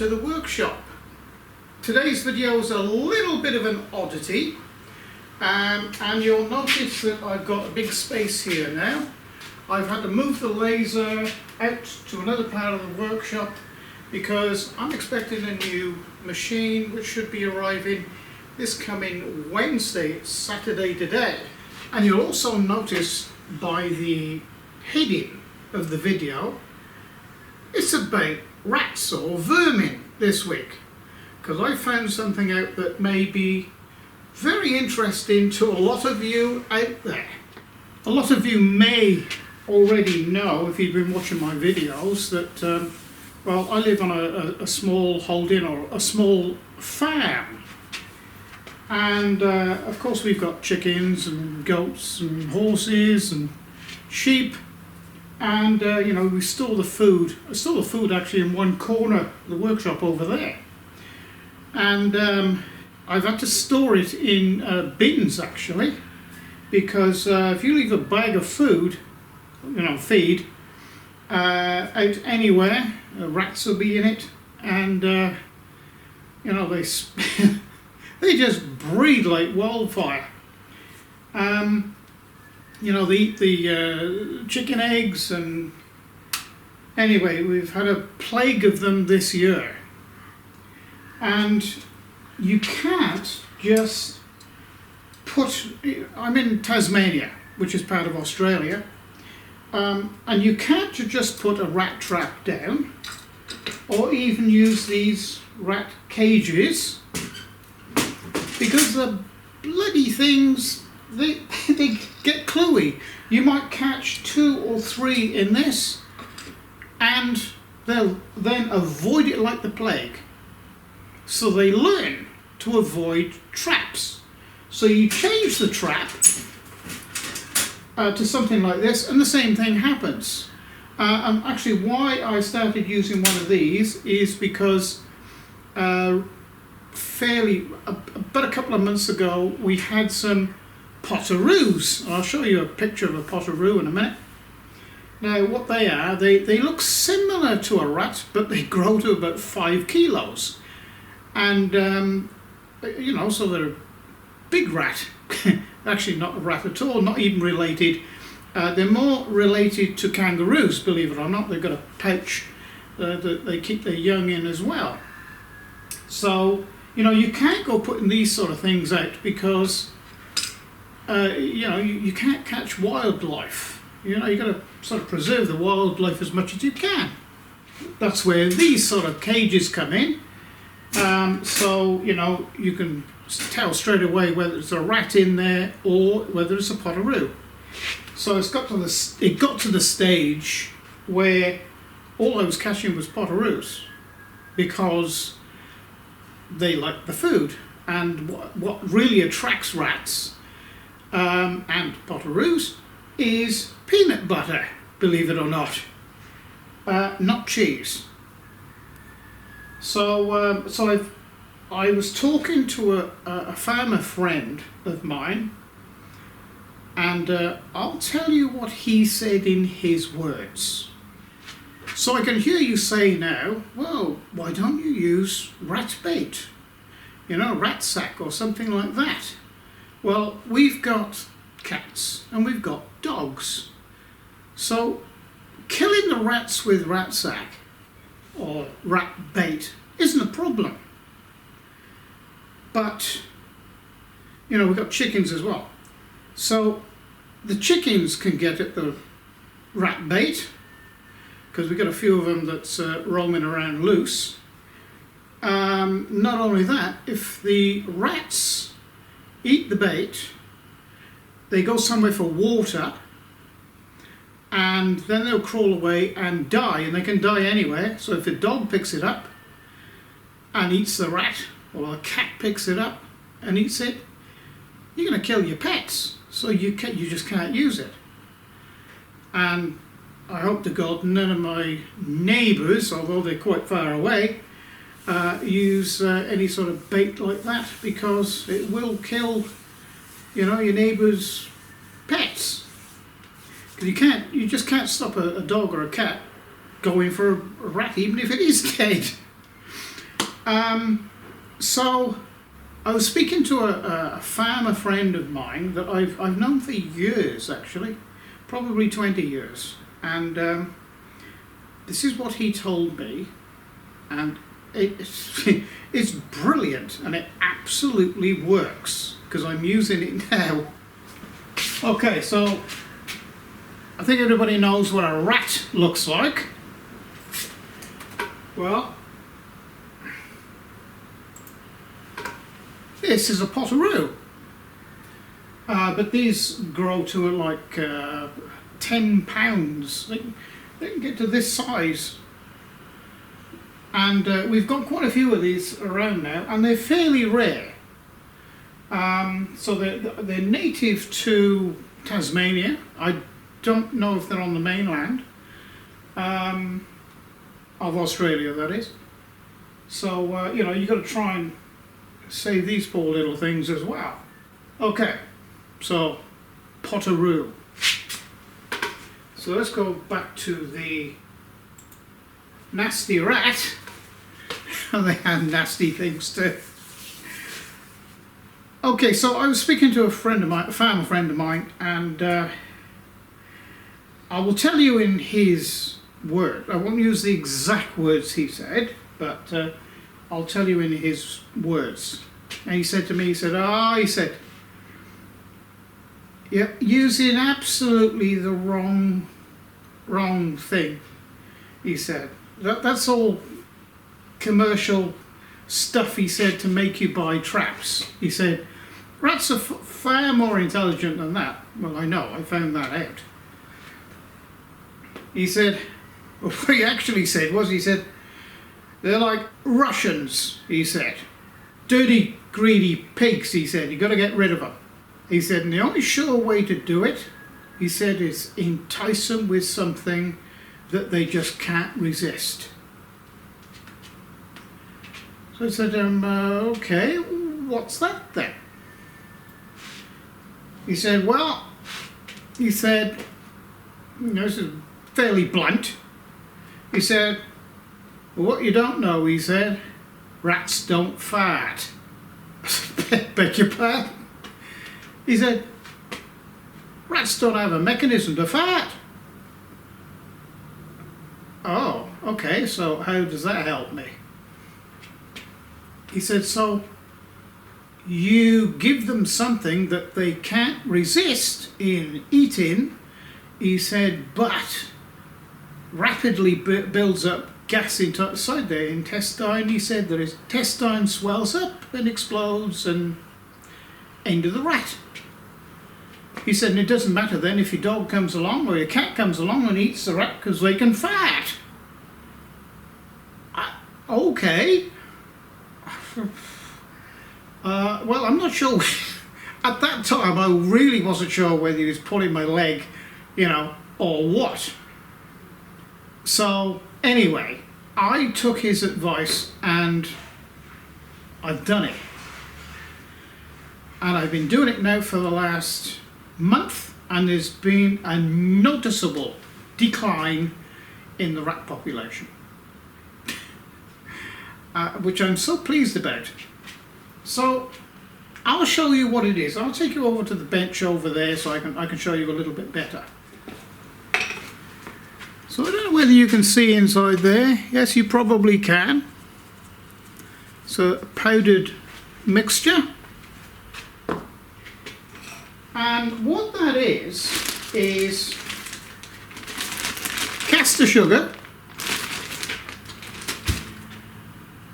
to the workshop. Today's video is a little bit of an oddity, and you'll notice that I've got a big space here now. I've had to move the laser out to another part of the workshop because I'm expecting a new machine which should be arriving this coming Wednesday. It's Saturday today. And you'll also notice by the heading of the video, it's about rats or vermin this week, because I found something out that may be very interesting to a lot of you out there. A lot of you may already know, if you've been watching my videos, that well, I live on a small holding or a small farm, and of course we've got chickens and goats and horses and sheep. And you know, we store the food. I store the food actually in one corner of the workshop over there. And I've had to store it in bins actually, because if you leave a bag of food, you know, feed, out anywhere, rats will be in it, and you know, they they just breed like wildfire. You know, they eat the chicken eggs, and anyway, we've had a plague of them this year. And you can't just put, I'm in Tasmania, which is part of Australia, and you can't just put a rat trap down, or even use these rat cages, because the bloody things, they get cluey. You might catch 2 or 3 in this, and they'll then avoid it like the plague. So they learn to avoid traps. So you change the trap to something like this, and the same thing happens. Actually, why I started using one of these is because about a couple of months ago, we had some potoroos. I'll show you a picture of a potoroo in a minute. Now what they are, they look similar to a rat, but they grow to about 5 kilos. And you know, so they're a big rat. Actually not a rat at all, not even related. They're more related to kangaroos, believe it or not. They've got a pouch that they keep their young in as well. So, you know, you can't go putting these sort of things out because you know, you can't catch wildlife. You know, you've got to sort of preserve the wildlife as much as you can. That's where these sort of cages come in. So, you know, you can tell straight away whether it's a rat in there or whether it's a potoroo. So it got to the stage where all I was catching was potoroos, because they like the food. And what really attracts rats and potoroos is peanut butter, believe it or not, not cheese. So I was talking to a farmer friend of mine, and I'll tell you what he said in his words. So I can hear you say now, well, why don't you use rat bait? You know, rat sack or something like that. Well, we've got cats and we've got dogs. So killing the rats with rat sack or rat bait isn't a problem. But, you know, we've got chickens as well. So the chickens can get at the rat bait, because we've got a few of them that's roaming around loose. Not only that, if the rats eat the bait, they go somewhere for water, and then they'll crawl away and die, and they can die anywhere. So if a dog picks it up and eats the rat, or a cat picks it up and eats it, you're going to kill your pets. So you just can't use it. And I hope to God none of my neighbours, although they're quite far away, use any sort of bait like that, because it will kill, you know, your neighbours' pets. Because you just can't stop a dog or a cat going for a rat, even if it is dead. So I was speaking to a farmer friend of mine that I've known for years, actually, probably 20 years, and this is what he told me, and it's brilliant, and it absolutely works, because I'm using it now. Okay, so I think everybody knows what a rat looks like. Well, this is a potaroo, but these grow to like 10 pounds. They can get to this size, and we've got quite a few of these around now, and they're fairly rare. So they're native to Tasmania. I don't know if they're on the mainland of Australia, that is. So you know, you've got to try and save these poor little things as well. Okay, so potaroo. So let's go back to the nasty rat. They had nasty things too. Okay, so I was speaking to a friend of mine, a farmer friend of mine, and I will tell you in his word. I won't use the exact words he said, but I'll tell you in his words. And he said to me, he said, you're using absolutely the wrong thing. He said, that's all commercial stuff, he said, to make you buy traps. He said, rats are far more intelligent than that. Well, I know, I found that out. He said, what he actually said was, he said, they're like Russians, he said. Dirty, greedy pigs, he said, you've got to get rid of them. He said, and the only sure way to do it, he said, is entice them with something that they just can't resist. So I said, okay, what's that then? He said, well, he said, you know, this is fairly blunt. He said, well, what you don't know, he said, rats don't fart. Beg your pardon? He said, rats don't have a mechanism to fart. Oh, okay, so how does that help me? He said, so you give them something that they can't resist in eating, he said, but rapidly builds up gas inside their intestine. He said their intestine swells up and explodes and end of the rat. He said, and it doesn't matter then if your dog comes along or your cat comes along and eats the rat because they can fart. Okay. Well, I'm not sure. At that time, I really wasn't sure whether he was pulling my leg, you know, or what. So, anyway, I took his advice and I've done it. And I've been doing it now for the last month, and there's been a noticeable decline in the rat population, which I'm so pleased about. So I'll show you what it is. I'll take you over to the bench over there so I can show you a little bit better. So I don't know whether you can see inside there. Yes, you probably can. So a powdered mixture. And what that is caster sugar,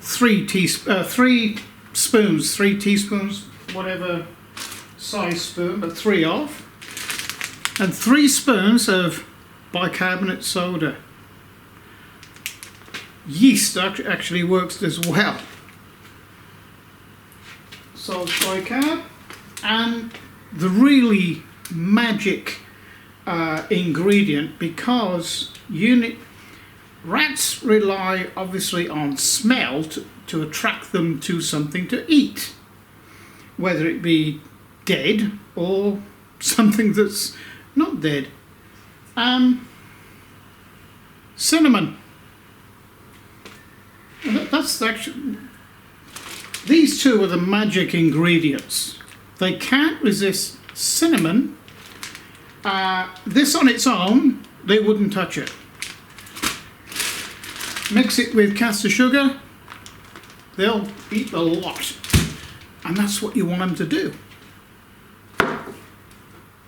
3 spoons, 3 teaspoons, whatever size spoon, but 3 of, and 3 spoons of bicarbonate soda. Yeast actually works as well. So bicarb, and the really magic ingredient, because rats rely obviously on smell to attract them to something to eat, whether it be dead or something that's not dead. Cinnamon. That's actually these two are the magic ingredients. They can't resist cinnamon. This on its own, they wouldn't touch it. Mix it with caster sugar, they'll eat a lot. And that's what you want them to do.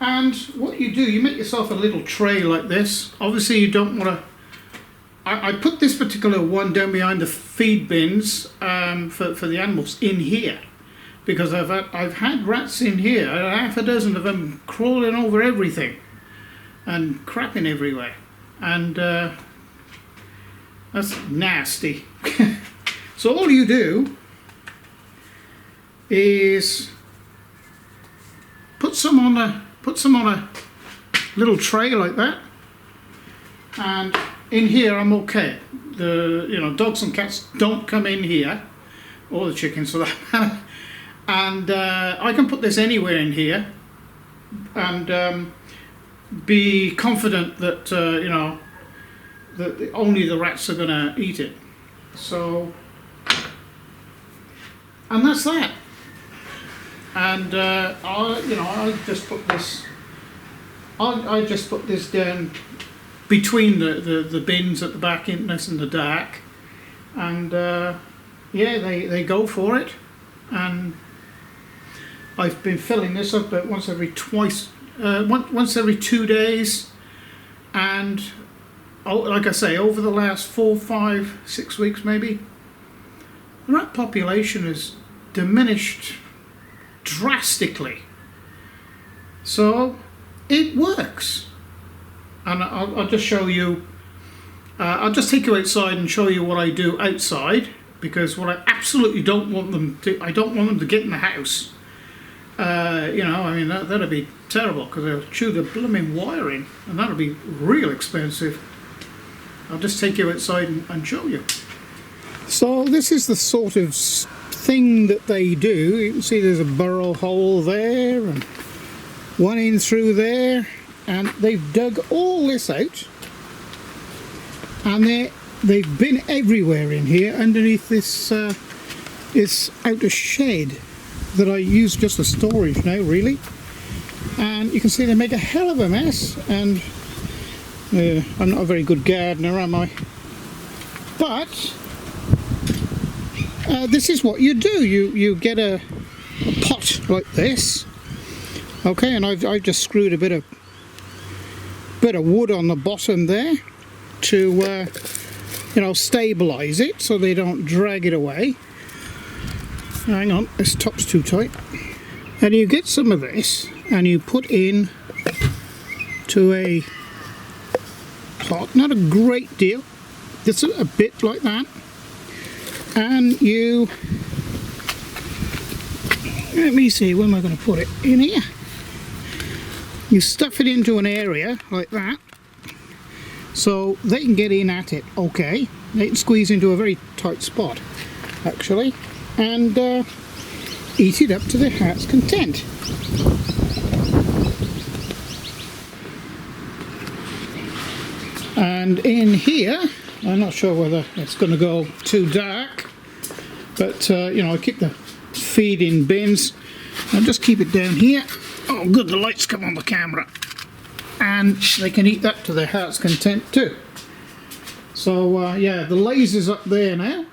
And what you do, you make yourself a little tray like this. Obviously you don't want to... I put this particular one down behind the feed bins for the animals in here. Because I've had rats in here, half a dozen of them crawling over everything. And crapping everywhere. And that's nasty. So all you do is put some on a little tray like that, and in here I'm okay. The dogs and cats don't come in here, or the chickens for that matter. And I can put this anywhere in here, and be confident that that only the rats are going to eat it. So, and that's that. And I just put this. I just put this down between the bins at the back, nice in the dark, and yeah, they go for it. And I've been filling this up about once every 2 days, and like I say, over the last 4, 5, 6 weeks maybe, the rat population has diminished drastically. So it works, and I'll just show you. I'll just take you outside and show you what I do outside, because what I absolutely don't want them to, I don't want them to get in the house. I mean that'd be terrible, because they'll chew the blooming wiring, and that'll be real expensive. I'll just take you outside and show you. So this is the sort of thing that they do. You can see there's a burrow hole there and one in through there, and they've dug all this out, and they've been everywhere in here underneath this outer shed that I use just for storage now, really. And you can see they make a hell of a mess, and I'm not a very good gardener, am I? But this is what you do. You get a pot like this, okay, and I've just screwed a bit of wood on the bottom there to stabilize it so they don't drag it away. Hang on, this top's too tight. And you get some of this and you put in to a pot, not a great deal, just a bit like that, and you, let me see, where am I going to put it? In here. You stuff it into an area like that, so they can get in at it, okay. They can squeeze into a very tight spot, actually, and eat it up to their heart's content. And in here, I'm not sure whether it's going to go too dark, but I keep the feed in bins. I'll just keep it down here. Oh good, the lights come on the camera, and they can eat that to their heart's content too. So yeah, the laser's up there now.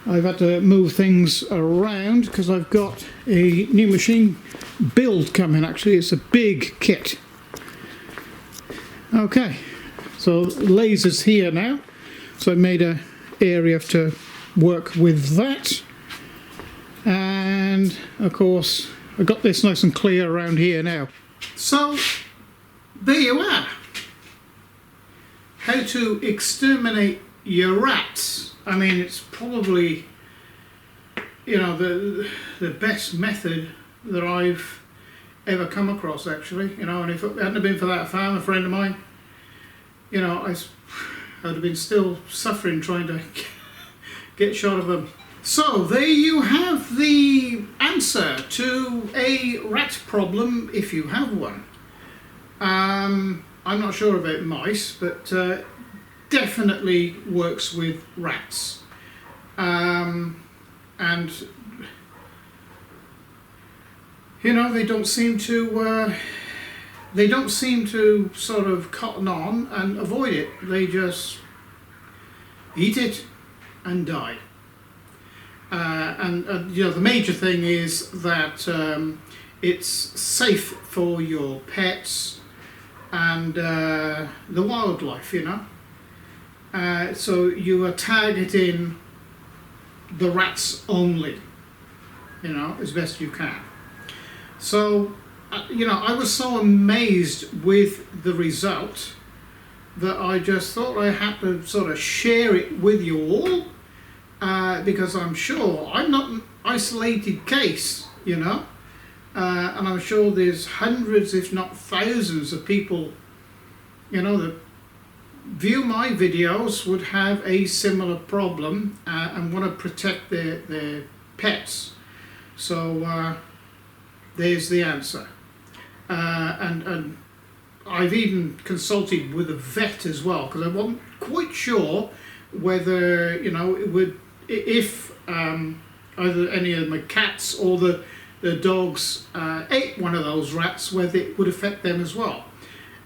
I've had to move things around because I've got a new machine build coming. Actually, it's a big kit. Okay, so laser's here now, so I made an area to work with that, and of course I've got this nice and clear around here now. So there you are, how to exterminate your rats. I mean, it's probably the best method that I've ever come across, actually. And if it hadn't been for that farmer friend of mine, I'd have been still suffering trying to get shot of them. So there you have the answer to a rat problem, if you have one. I'm not sure about mice, but definitely works with rats. and you know, they don't seem to sort of cotton on and avoid it. They just eat it and die. And you know, the major thing is that it's safe for your pets and the wildlife, you know. So you are targeting the rats only, you know, as best you can. So, you know, I was so amazed with the result that I just thought I had to sort of share it with you all, because I'm sure I'm not an isolated case, you know, and I'm sure there's hundreds, if not thousands, of people, you know, that view my videos would have a similar problem and want to protect their pets. So there's the answer. And I've even consulted with a vet as well, because I wasn't quite sure whether, you know, it would, if either any of my cats or the dogs ate one of those rats, whether it would affect them as well.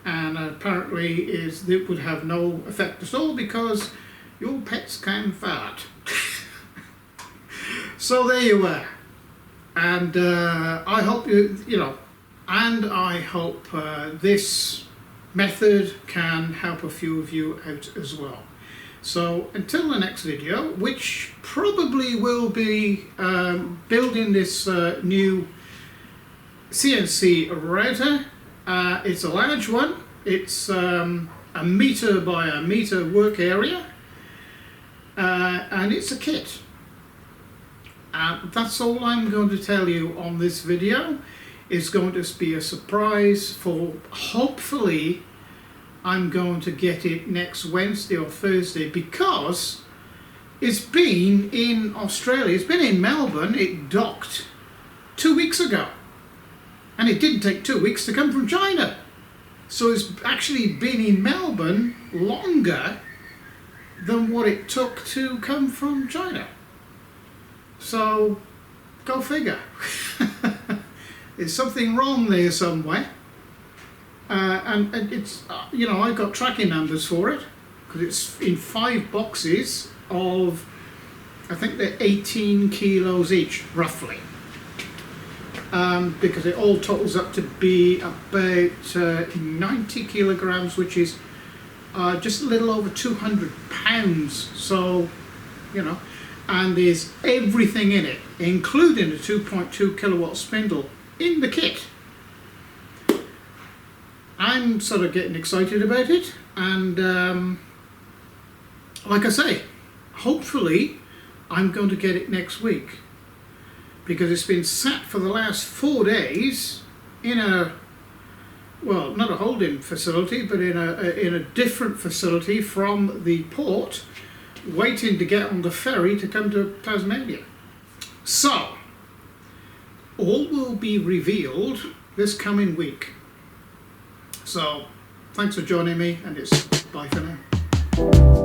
And apparently it would have no effect at all, because your pets can fart. So there you are. And I hope you know, and I hope this method can help a few of you out as well. So until the next video, which probably will be building this new CNC router. It's a large one. It's a meter by a meter work area, and it's a kit. That's all I'm going to tell you on this video. It's going to be a surprise for, hopefully, I'm going to get it next Wednesday or Thursday, because it's been in Australia, it's been in Melbourne. It docked 2 weeks ago, and it didn't take 2 weeks to come from China. So it's actually been in Melbourne longer than what it took to come from China. So, go figure. There's something wrong there somewhere. And it's, you know, I've got tracking numbers for it, because it's in 5 boxes of, I think they're 18 kilos each, roughly. Because it all totals up to be about 90 kilograms, which is just a little over 200 pounds. So, you know, and there's everything in it, including a 2.2 kilowatt spindle in the kit. I'm sort of getting excited about it, and like I say, hopefully I'm going to get it next week, because it's been sat for the last 4 days in a, well, not a holding facility, but in a different facility from the port, waiting to get on the ferry to come to Tasmania. So, all will be revealed this coming week. So, thanks for joining me, and it's bye for now.